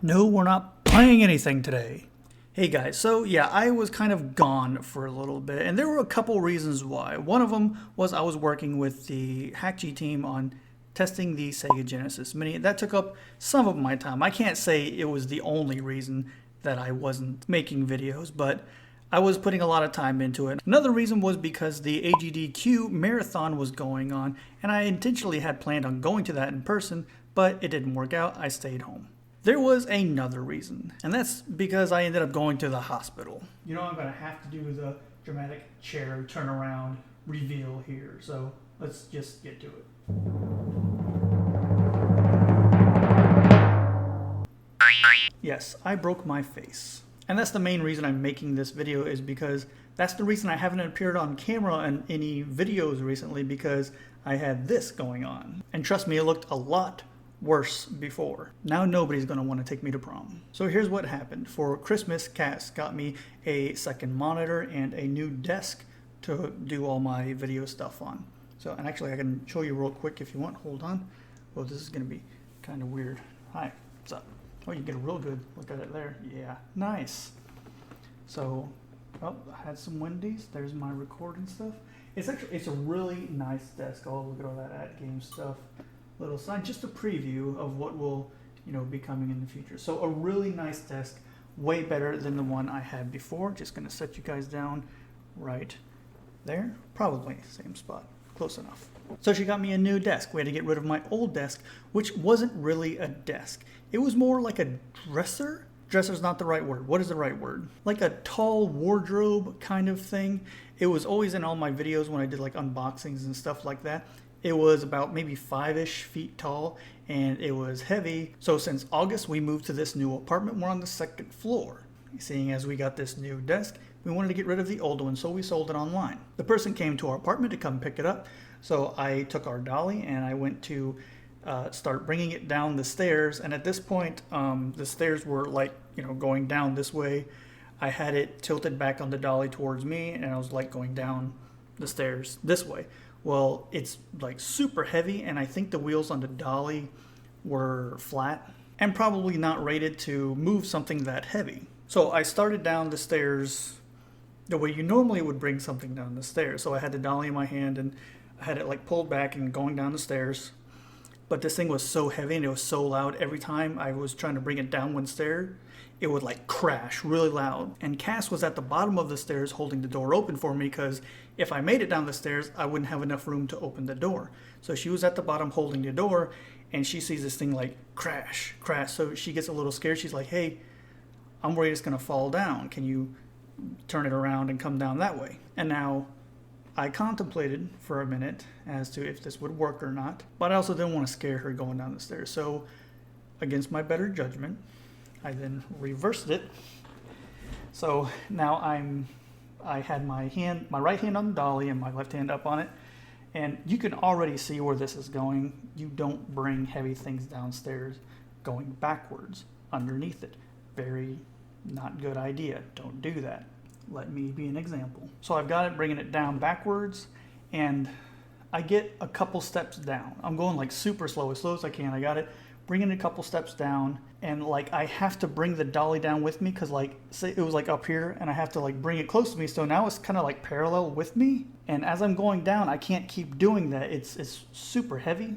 No, we're not playing anything today. Hey guys, so yeah, I was kind of gone for a little bit, and there were a couple reasons why. One of them was I was working with the HackG team on testing the Sega Genesis Mini. That took up some of my time. I can't say it was the only reason that I wasn't making videos, but I was putting a lot of time into it. Another reason was because the AGDQ marathon was going on, and I intentionally had planned on going to that in person, but it didn't work out. I stayed home. There was another reason, and that's because I ended up going to the hospital. You know, I'm going to have to do the dramatic chair turnaround reveal here, so let's just get to it. Yes, I broke my face. And that's the main reason I'm making this video, is because that's the reason I haven't appeared on camera in any videos recently, because I had this going on. And trust me, it looked a lot worse before. Now nobody's going to want to take me to prom. So here's what happened. For Christmas, Cass got me a second monitor and a new desk to do all my video stuff on. So, and actually I can show you real quick if you want. Hold on. Well, this is going to be kind of weird. Hi, what's up? Oh, you get a real good look at it there. Yeah, nice. So, oh, I had some Wendy's. There's my recording stuff. It's a really nice desk. Oh, look at all that at-game stuff. Little sign, just a preview of what will, be coming in the future. So a really nice desk, way better than the one I had before. Just gonna set you guys down right there. Probably same spot, close enough. So she got me a new desk. We had to get rid of my old desk, which wasn't really a desk. It was more like a dresser. Dresser's not the right word. What is the right word? Like a tall wardrobe kind of thing. It was always in all my videos when I did like unboxings and stuff like that. It was about maybe 5-ish feet tall, and it was heavy. So since August, we moved to this new apartment. We're on the second floor. Seeing as we got this new desk, we wanted to get rid of the old one, so we sold it online. The person came to our apartment to come pick it up. So I took our dolly and I went to start bringing it down the stairs. And at this point, the stairs were like, going down this way. I had it tilted back on the dolly towards me, and I was like going down the stairs this way. Well, it's like super heavy, and I think the wheels on the dolly were flat and probably not rated to move something that heavy. So I started down the stairs the way you normally would bring something down the stairs. So I had the dolly in my hand, and I had it like pulled back and going down the stairs. But this thing was so heavy and it was so loud. Every time I was trying to bring it down one stair, it would like crash really loud. And Cass was at the bottom of the stairs holding the door open for me, because if I made it down the stairs, I wouldn't have enough room to open the door. So she was at the bottom holding the door, and she sees this thing like crash, crash. So she gets a little scared. She's like, hey, I'm worried it's gonna fall down. Can you turn it around and come down that way? And now I contemplated for a minute as to if this would work or not, but I also didn't want to scare her going down the stairs. So against my better judgment, I then reversed it. So now I had my right hand on the dolly and my left hand up on it. And you can already see where this is going. You don't bring heavy things downstairs going backwards underneath it. Very not good idea. Don't do that. Let me be an example. So I've got it bringing it down backwards, and I get a couple steps down. I'm going like super slow as I can. I got it bringing a couple steps down, and like I have to bring the dolly down with me, because like say it was like up here, and I have to like bring it close to me. So now it's kind of like parallel with me, and as I'm going down, I can't keep doing that. It's super heavy.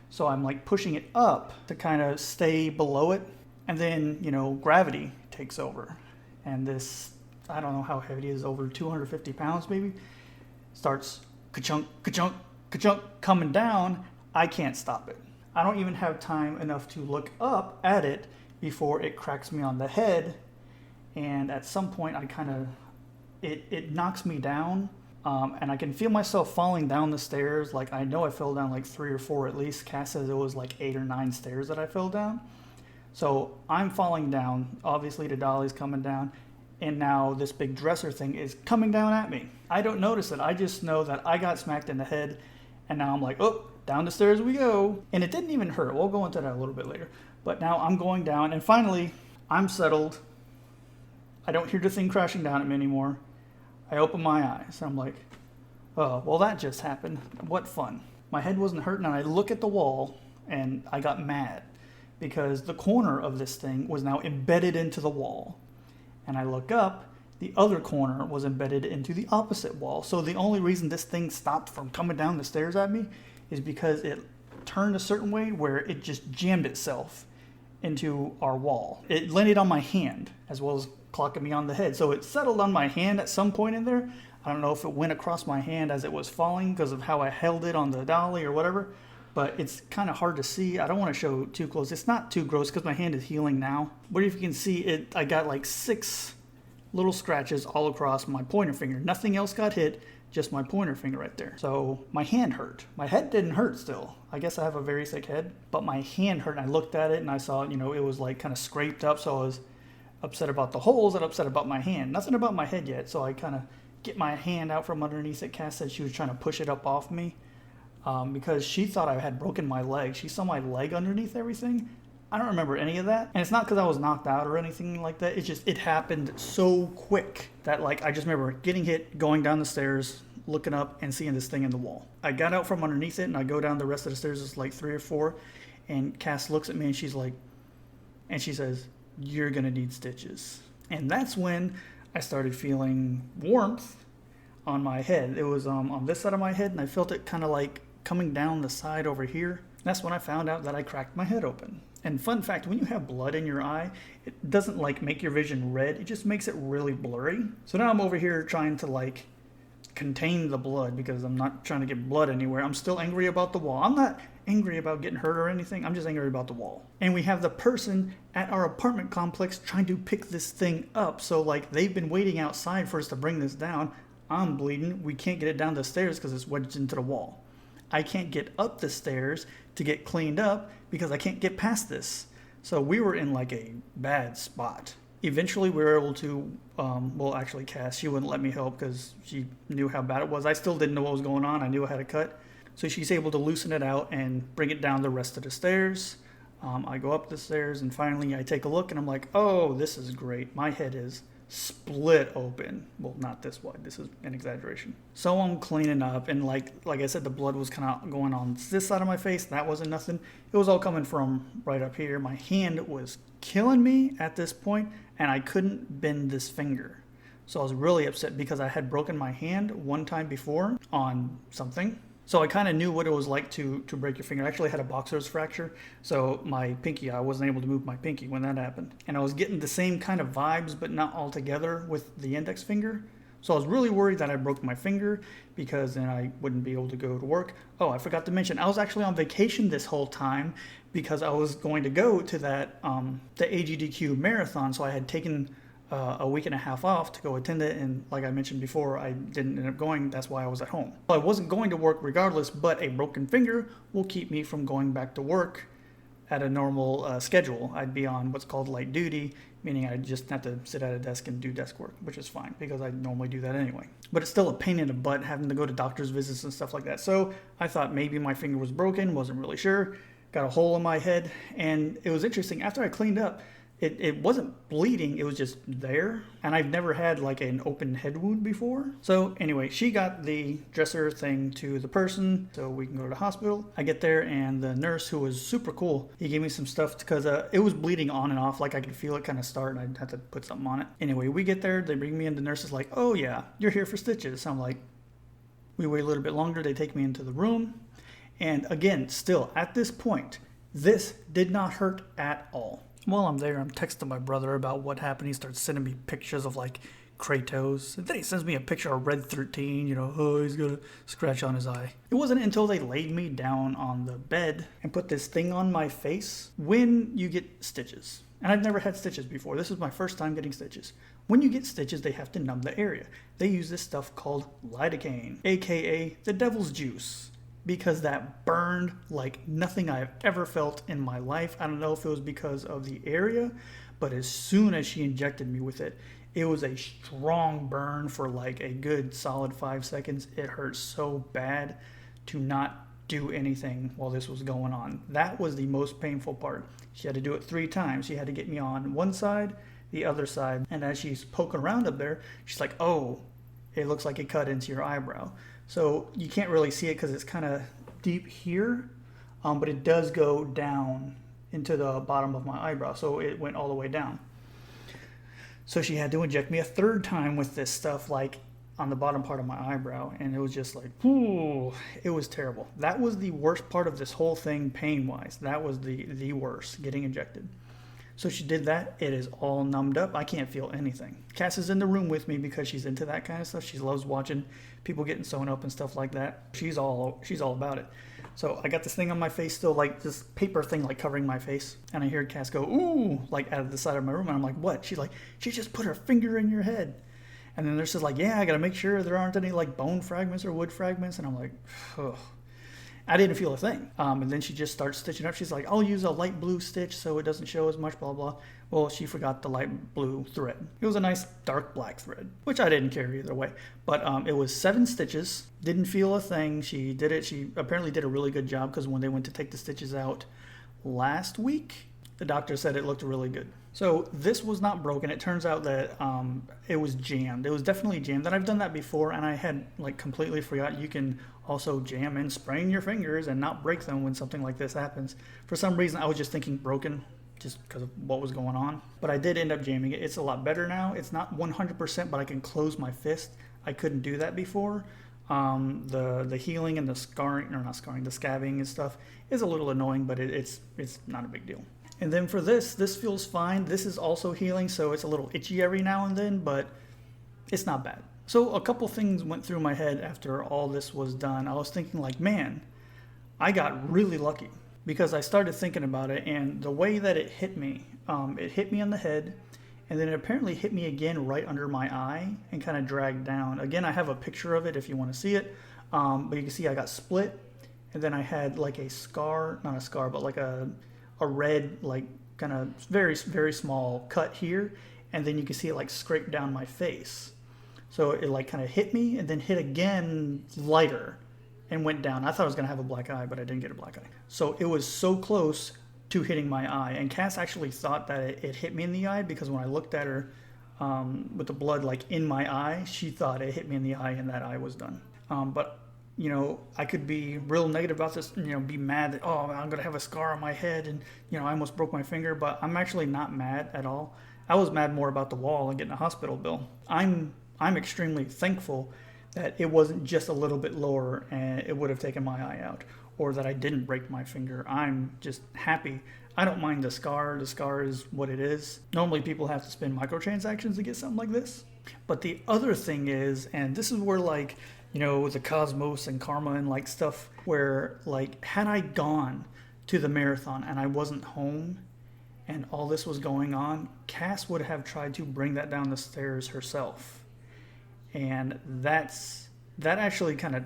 So I'm like pushing it up to kind of stay below it, and then gravity takes over, and this, I don't know how heavy it is, over 250 pounds maybe, starts ka-chunk, ka-chunk, ka-chunk coming down. I can't stop it. I don't even have time enough to look up at it before it cracks me on the head. And at some point it knocks me down, and I can feel myself falling down the stairs. Like I know I fell down like 3 or 4 at least. Cass says it was like 8 or 9 stairs that I fell down. So I'm falling down. Obviously the dolly's coming down. And now this big dresser thing is coming down at me. I don't notice it. I just know that I got smacked in the head, and now I'm like, oh, down the stairs we go. And it didn't even hurt. We'll go into that a little bit later. But now I'm going down, and finally I'm settled. I don't hear the thing crashing down at me anymore. I open my eyes. I'm like, oh, well, that just happened. What fun. My head wasn't hurting, and I look at the wall, and I got mad because the corner of this thing was now embedded into the wall. And I look up, the other corner was embedded into the opposite wall. So the only reason this thing stopped from coming down the stairs at me is because it turned a certain way where it just jammed itself into our wall. It landed on my hand as well as clocking me on the head. So it settled on my hand at some point in there. I don't know if it went across my hand as it was falling because of how I held it on the dolly or whatever, but it's kind of hard to see. I don't want to show too close. It's not too gross because my hand is healing now. But if you can see it, I got like 6 little scratches all across my pointer finger. Nothing else got hit, just my pointer finger right there. So my hand hurt. My head didn't hurt still. I guess I have a very sick head, but my hand hurt, and I looked at it and I saw, you know, it was like kind of scraped up. So I was upset about the holes and upset about my hand. Nothing about my head yet. So I kind of get my hand out from underneath it. Cass said she was trying to push it up off me because she thought I had broken my leg. She saw my leg underneath everything. I don't remember any of that. And it's not because I was knocked out or anything like that. It's just, it happened so quick that like, I just remember getting hit, going down the stairs, looking up and seeing this thing in the wall. I got out from underneath it and I go down the rest of the stairs. It's like 3 or 4. And Cass looks at me and she's like, and she says, "You're going to need stitches." And that's when I started feeling warmth on my head. It was on this side of my head, and I felt it kind of like coming down the side over here. That's when I found out that I cracked my head open. And fun fact, when you have blood in your eye, it doesn't like make your vision red. It just makes it really blurry. So now I'm over here trying to like contain the blood because I'm not trying to get blood anywhere. I'm still angry about the wall. I'm not angry about getting hurt or anything. I'm just angry about the wall. And we have the person at our apartment complex trying to pick this thing up. So like they've been waiting outside for us to bring this down. I'm bleeding. We can't get it down the stairs because it's wedged into the wall. I can't get up the stairs to get cleaned up because I can't get past this. So we were in like a bad spot. Eventually we were able to, well actually Cass, she wouldn't let me help because she knew how bad it was. I still didn't know what was going on. I knew I had a cut. So she's able to loosen it out and bring it down the rest of the stairs. I go up the stairs and finally I take a look and I'm like, oh, this is great. My head is split open. Well, not this wide. This is an exaggeration. So I'm cleaning up and like I said, the blood was kind of going on this side of my face. That wasn't nothing. It was all coming from right up here. My hand was killing me at this point and I couldn't bend this finger. So I was really upset because I had broken my hand one time before on something. So I kind of knew what it was like to break your finger. I actually had a boxer's fracture. So my pinky, I wasn't able to move my pinky when that happened. And I was getting the same kind of vibes, but not all together with the index finger. So I was really worried that I broke my finger because then I wouldn't be able to go to work. Oh, I forgot to mention, I was actually on vacation this whole time because I was going to go to that, the AGDQ marathon. So I had taken a week and a half off to go attend it, and like I mentioned before, I didn't end up going. That's why I was at home. I wasn't going to work regardless, but a broken finger will keep me from going back to work at a normal schedule. I'd be on what's called light duty, meaning I just have to sit at a desk and do desk work, which is fine because I normally do that anyway. But it's still a pain in the butt having to go to doctor's visits and stuff like that. So I thought maybe my finger was broken, wasn't really sure. Got a hole in my head, and it was interesting. After I cleaned up, it wasn't bleeding, it was just there. And I've never had like an open head wound before. So anyway, she got the dresser thing to the person so we can go to the hospital. I get there and the nurse, who was super cool, he gave me some stuff because it was bleeding on and off. Like I could feel it kind of start and I'd have to put something on it. Anyway, we get there, they bring me in, the nurse is like, "Oh yeah, you're here for stitches." So I'm like, we wait a little bit longer, they take me into the room. And again, still at this point, this did not hurt at all. While I'm there, I'm texting my brother about what happened. He starts sending me pictures of like Kratos. And then he sends me a picture of Red 13, oh, he's got a scratch on his eye. It wasn't until they laid me down on the bed and put this thing on my face when you get stitches. And I've never had stitches before. This is my first time getting stitches. When you get stitches, they have to numb the area. They use this stuff called lidocaine, aka the devil's juice, because that burned like nothing I've ever felt in my life. I don't know if it was because of the area, but as soon as she injected me with it, it was a strong burn for like a good solid 5 seconds. It hurt so bad to not do anything while this was going on. That was the most painful part. She had to do it 3 times. She had to get me on one side, the other side, and as she's poking around up there, she's like, "Oh, it looks like it cut into your eyebrow." So you can't really see it because it's kind of deep here, but it does go down into the bottom of my eyebrow, so it went all the way down. So she had to inject me a third time with this stuff, like on the bottom part of my eyebrow, and it was just like, ooh, it was terrible. That was the worst part of this whole thing, pain-wise. That was the worst, getting injected. So she did that. It is all numbed up. I can't feel anything. Cass is in the room with me because she's into that kind of stuff. She loves watching people getting sewn up and stuff like that. She's all about it. So I got this thing on my face still, like this paper thing like covering my face. And I heard Cass go, ooh, like out of the side of my room. And I'm like, what? She's like, she just put her finger in your head. And then there's just like, yeah, I got to make sure there aren't any like bone fragments or wood fragments. And I'm like, ugh. I didn't feel a thing. And then she just starts stitching up. She's like, I'll use a light blue stitch so it doesn't show as much, blah, blah. Well, she forgot the light blue thread. It was a nice dark black thread, which I didn't care either way. But it was 7 stitches. Didn't feel a thing. She did it. She apparently did a really good job because when they went to take the stitches out last week, the doctor said it looked really good. So this was not broken. It turns out that it was jammed. It was definitely jammed. And I've done that before, and I had like completely forgot you can also jam and sprain your fingers and not break them when something like this happens. For some reason, I was just thinking broken just because of what was going on. But I did end up jamming it. It's a lot better now. It's not 100%, but I can close my fist. I couldn't do that before. The healing and the scarring, or not scarring, the scabbing and stuff is a little annoying, but it's not a big deal. And then for this feels fine. This is also healing, so it's a little itchy every now and then, but it's not bad. So a couple things went through my head after all this was done. I was thinking like, man, I got really lucky because I started thinking about it, and the way that it hit me in the head, and then it apparently hit me again right under my eye and kind of dragged down. Again, I have a picture of it if you want to see it, but you can see I got split, and then I had like a scar, not a scar, but like a red, like kind of very, very small cut here, and then you can see it like scrape down my face. So it like kind of hit me and then hit again lighter and went down. I thought I was going to have a black eye, but I didn't get a black eye. So it was so close to hitting my eye. And Cass actually thought that it hit me in the eye because when I looked at her with the blood like in my eye, she thought it hit me in the eye and that eye was done. But you know, I could be real negative about this, you know, be mad that, oh, I'm going to have a scar on my head and, you know, I almost broke my finger, but I'm actually not mad at all. I was mad more about the wall and getting a hospital bill. I'm extremely thankful that it wasn't just a little bit lower and it would have taken my eye out, or that I didn't break my finger. I'm just happy. I don't mind the scar. The scar is what it is. Normally people have to spend microtransactions to get something like this. But the other thing is, and this is where like, you know, the cosmos and karma and like stuff where like, had I gone to the marathon and I wasn't home and all this was going on, Cass would have tried to bring that down the stairs herself. And that actually kind of,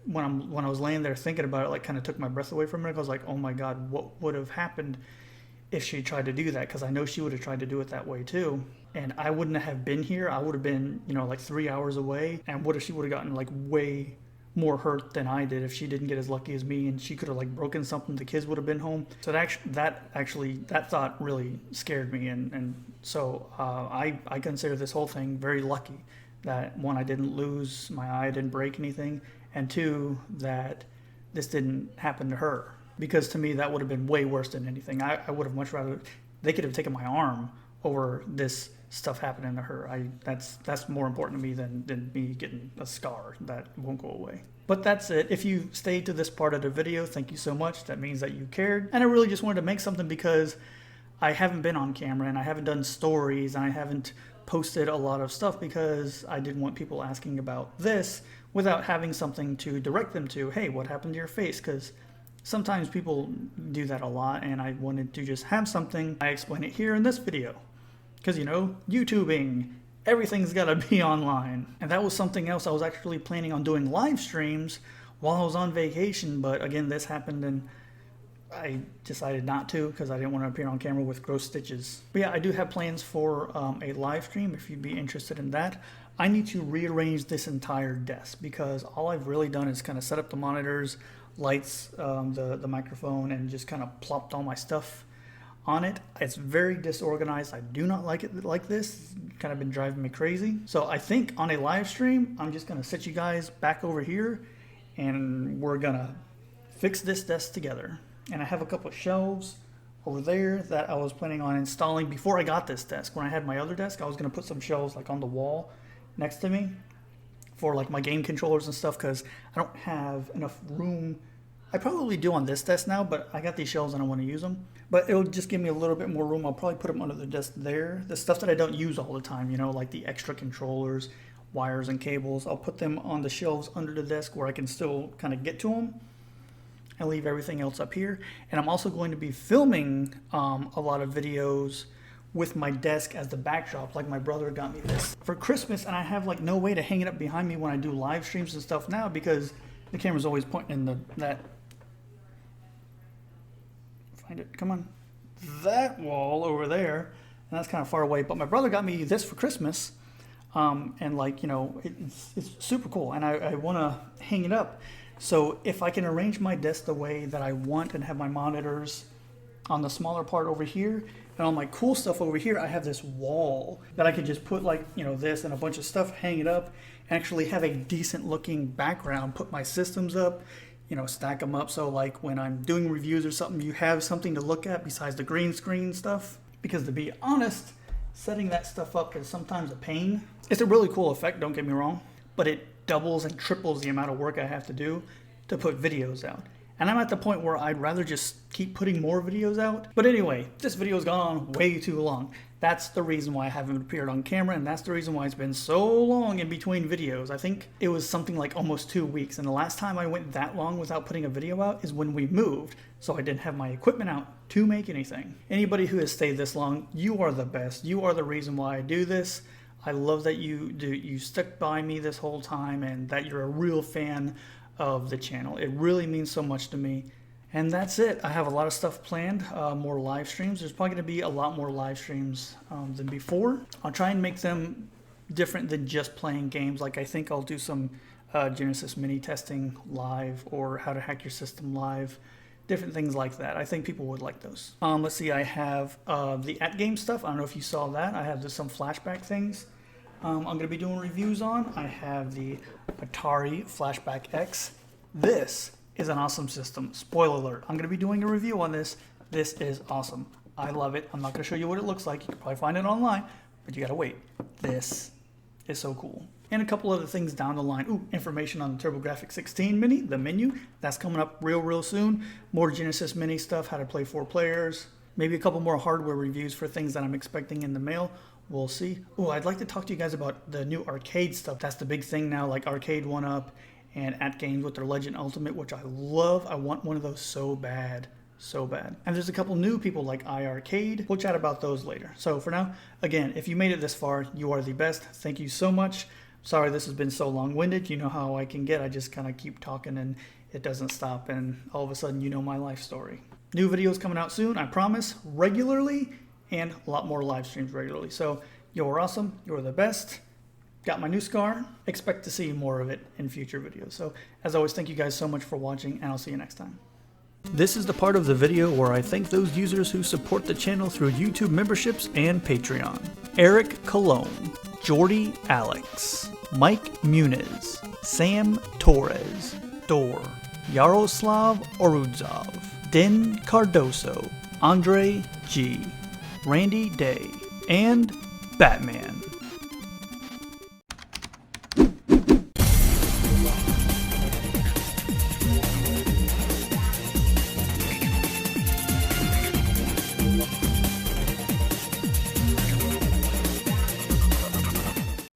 when I was laying there thinking about it, like kind of took my breath away from it. I was like, oh my God, what would have happened if she tried to do that? Because I know she would have tried to do it that way too. And I wouldn't have been here. I would have been, you know, like 3 hours away. And what if she would have gotten like way more hurt than I did if she didn't get as lucky as me and she could have like broken something, the kids would have been home. So that thought really scared me. And so I consider this whole thing very lucky that, one, I didn't lose my eye, I didn't break anything, and two, that this didn't happen to her. Because to me, that would have been way worse than anything. I would have much rather, they could have taken my arm over this stuff happening to her. That's more important to me than me getting a scar that won't go away. But that's it. If you stayed to this part of the video, thank you so much. That means that you cared. And I really just wanted to make something because I haven't been on camera and I haven't done stories and I haven't posted a lot of stuff because I didn't want people asking about this without having something to direct them to. Hey, what happened to your face? Because sometimes people do that a lot, and I wanted to just have something. I explain it here in this video. Because, you know, YouTubing, everything's got to be online. And that was something else. I was actually planning on doing live streams while I was on vacation, but again, this happened and I decided not to because I didn't want to appear on camera with gross stitches. But yeah, I do have plans for a live stream if you'd be interested in that. I need to rearrange this entire desk because all I've really done is kind of set up the monitors, lights, the microphone, and just kind of plopped all my stuff on it. It's very disorganized. I do not like it like this. It's kind of been driving me crazy. So I think on a live stream, I'm just going to sit you guys back over here and we're going to fix this desk together. And I have a couple of shelves over there that I was planning on installing before I got this desk. When I had my other desk, I was going to put some shelves like on the wall next to me for like my game controllers and stuff, because I don't have enough room. I probably do on this desk now, but I got these shelves and I want to use them. But it'll just give me a little bit more room. I'll probably put them under the desk there. The stuff that I don't use all the time, you know, like the extra controllers, wires and cables, I'll put them on the shelves under the desk where I can still kind of get to them, and leave everything else up here. And I'm also going to be filming a lot of videos with my desk as the backdrop. Like my brother got me this for Christmas, and I have like no way to hang it up behind me when I do live streams and stuff now, because the camera's always pointing in that, find it, come on, that wall over there, and that's kind of far away. But my brother got me this for Christmas, and like, you know, it's super cool, and I want to hang it up. So if I can arrange my desk the way that I want and have my monitors on the smaller part over here and all my cool stuff over here, I have this wall that I can just put like, you know, this and a bunch of stuff, hang it up, and actually have a decent looking background, put my systems up, you know, stack them up. So like when I'm doing reviews or something, you have something to look at besides the green screen stuff. Because to be honest, setting that stuff up is sometimes a pain. It's a really cool effect, don't get me wrong, but it doubles and triples the amount of work I have to do to put videos out. And I'm at the point where I'd rather just keep putting more videos out. But anyway, this video's gone on way too long. That's the reason why I haven't appeared on camera, and that's the reason why it's been so long in between videos. I think it was something like almost 2 weeks, and the last time I went that long without putting a video out is when we moved, so I didn't have my equipment out to make anything. Anybody who has stayed this long, you are the best. You are the reason why I do this. I love that you stuck by me this whole time, and that you're a real fan of the channel. It really means so much to me. And that's it. I have a lot of stuff planned, more live streams. There's probably going to be a lot more live streams than before. I'll try and make them different than just playing games. Like I think I'll do some Genesis Mini testing live, or how to hack your system live, different things like that. I think people would like those. Let's see, I have the at-game stuff. I don't know if you saw that. I have some flashback things I'm going to be doing reviews on. I have the Atari Flashback X. This is an awesome system. Spoiler alert, I'm going to be doing a review on this. This is awesome. I love it. I'm not going to show you what it looks like. You can probably find it online, but you got to wait. This is so cool. And a couple other things down the line. Ooh, information on the TurboGrafx 16 Mini, the menu. That's coming up real soon. More Genesis Mini stuff, how to play 4 players. Maybe a couple more hardware reviews for things that I'm expecting in the mail. We'll see. Oh, I'd like to talk to you guys about the new arcade stuff. That's the big thing now, like Arcade 1UP and At Games with their Legend Ultimate, which I love. I want one of those so bad. So bad. And there's a couple new people like iArcade. We'll chat about those later. So for now, again, if you made it this far, you are the best. Thank you so much. Sorry this has been so long-winded. You know how I can get. I just kind of keep talking and it doesn't stop, and all of a sudden you know my life story. New videos coming out soon, I promise, regularly, and a lot more live streams regularly. So you're awesome. You're the best. Got my new scar. Expect to see more of it in future videos. So as always, thank you guys so much for watching, and I'll see you next time. This is the part of the video where I thank those users who support the channel through YouTube memberships and Patreon. Eric Cologne, Jordy Alex, Mike Muniz, Sam Torres, Dor, Yaroslav Orudzov, Den Cardoso, Andre G, Randy Day, and Batman.